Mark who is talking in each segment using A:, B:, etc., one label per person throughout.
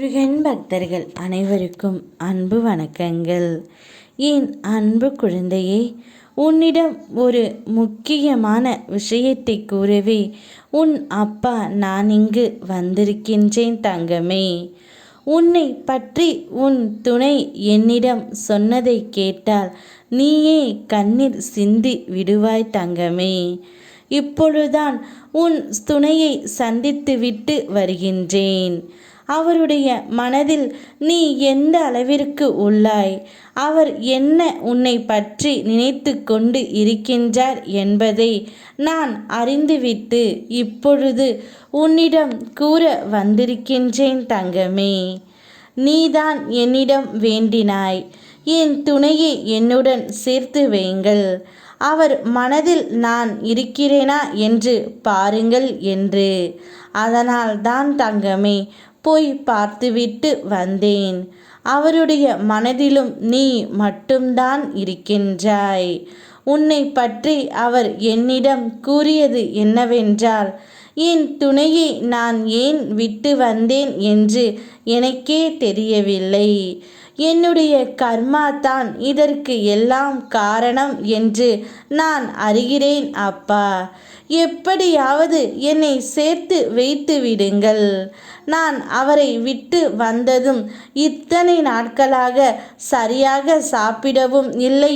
A: முருகன் பக்தர்கள் அனைவருக்கும் அன்பு வணக்கங்கள். என் அன்பு குழந்தையே, உன்னிடம் ஒரு முக்கியமான விஷயத்தை கூறவே உன் அப்பா நான் இங்கு வந்திருக்கின்றேன் தங்கமே. உன்னை பற்றி உன் துணை என்னிடம் சொன்னதை கேட்டால் நீயே கண்ணீர் சிந்தி விடுவாய் தங்கமே. இப்பொழுதுதான் உன் துணையை சந்தித்துவிட்டு வருகின்றேன். அவருடைய மனதில் நீ எந்த அளவிற்கு உள்ளாய், அவர் என்ன உன்னை பற்றி நினைத்து கொண்டு இருக்கின்றார் என்பதை நான் அறிந்துவிட்டு இப்பொழுது உன்னிடம் கூற வந்திருக்கின்றேன் தங்கமே. நீதான் என்னிடம் வேண்டினாய், என் துணையை என்னுடன் சேர்த்து வையுங்கள், அவர் மனதில் நான் இருக்கிறேனா என்று பாருங்கள் என்று. அதனால் தான் தங்கமே போய் பார்த்துவிட்டு வந்தேன். அவருடைய மனதிலும் நீ மட்டும்தான் இருக்கின்றாய். உன்னை பற்றி அவர் என்னிடம் கூறியது என்னவென்றால், என் துணையை நான் ஏன் விட்டு வந்தேன் என்று எனக்கே தெரியவில்லை. என்னுடைய கர்மா தான் இதற்கு எல்லாம் காரணம் என்று நான் அறிகிறேன் அப்பா. எப்படியாவது என்னை சேர்த்து வைத்து விடுங்கள். நான் அவரை விட்டு வந்ததும் இத்தனை நாட்களாக சரியாக சாப்பிடவும் இல்லை,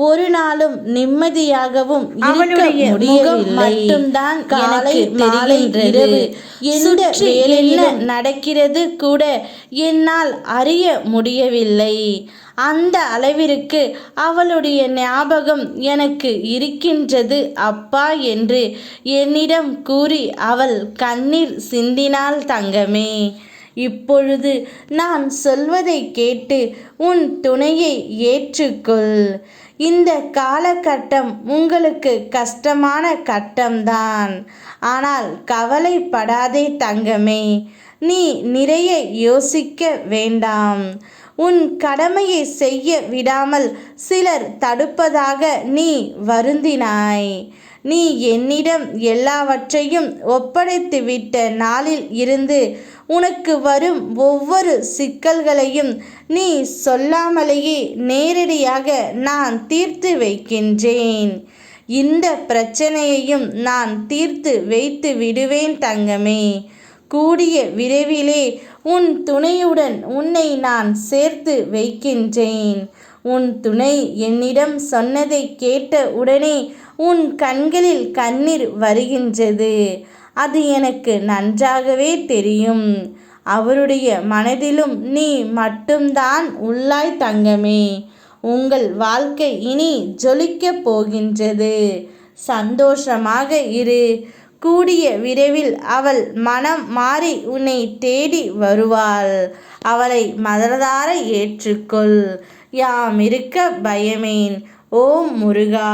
A: ஒரு நாளும் நிம்மதியாகவும் இருக்க முடியவில்லை. மட்டும்தான் காலை மாலை இரவு எந்த வேலையிலும் நடக்கிறது கூட என்னால் அறிய முடியவில்லை. அந்த அளவிற்கு அவளுடைய ஞாபகம் எனக்கு இருக்கின்றது அப்பா என்று என்னிடம் கூறி அவள் கண்ணீர் சிந்தினாள் தங்கமே. இப்பொழுது நான் சொல்வதை கேட்டு உன் துணையை ஏற்றுக்கொள். இந்த காலகட்டம் உங்களுக்கு கஷ்டமான கட்டம்தான். ஆனால் கவலைப்படாதே தங்கமே. நீ நிறைய யோசிக்க வேண்டாம். உன் கடமையை செய்ய விடாமல் சிலர் தடுப்பதாக நீ வருந்தினாய். நீ என்னிடம் எல்லாவற்றையும் ஒப்படைத்துவிட்ட நாளில் இருந்து உனக்கு வரும் ஒவ்வொரு சிக்கல்களையும் நீ சொல்லாமலேயே நேரடியாக நான் தீர்த்து வைக்கின்றேன். இந்த பிரச்சனையையும் நான் தீர்த்து வைத்து விடுவேன் தங்கமே. கூடிய விரைவிலே உன் துணையுடன் உன்னை நான் சேர்த்து வைக்கின்றேன். உன் துணை என்னிடம் சொன்னதை கேட்ட உடனே உன் கண்களில் கண்ணீர் வருகின்றது. அது எனக்கு நன்றாகவே தெரியும். அவருடைய மனதிலும் நீ மட்டும்தான் உள்ளாய் தங்கமே. உங்கள் வாழ்க்கை இனி ஜொலிக்கப் போகின்றது. சந்தோஷமாக இரு. கூடிய விரைவில் அவள் மனம் மாறி உன்னை தேடி வருவாள். அவளை மனதார ஏற்றுக்கொள். யாம் இருக்க பயமேன். ஓம் முருகா.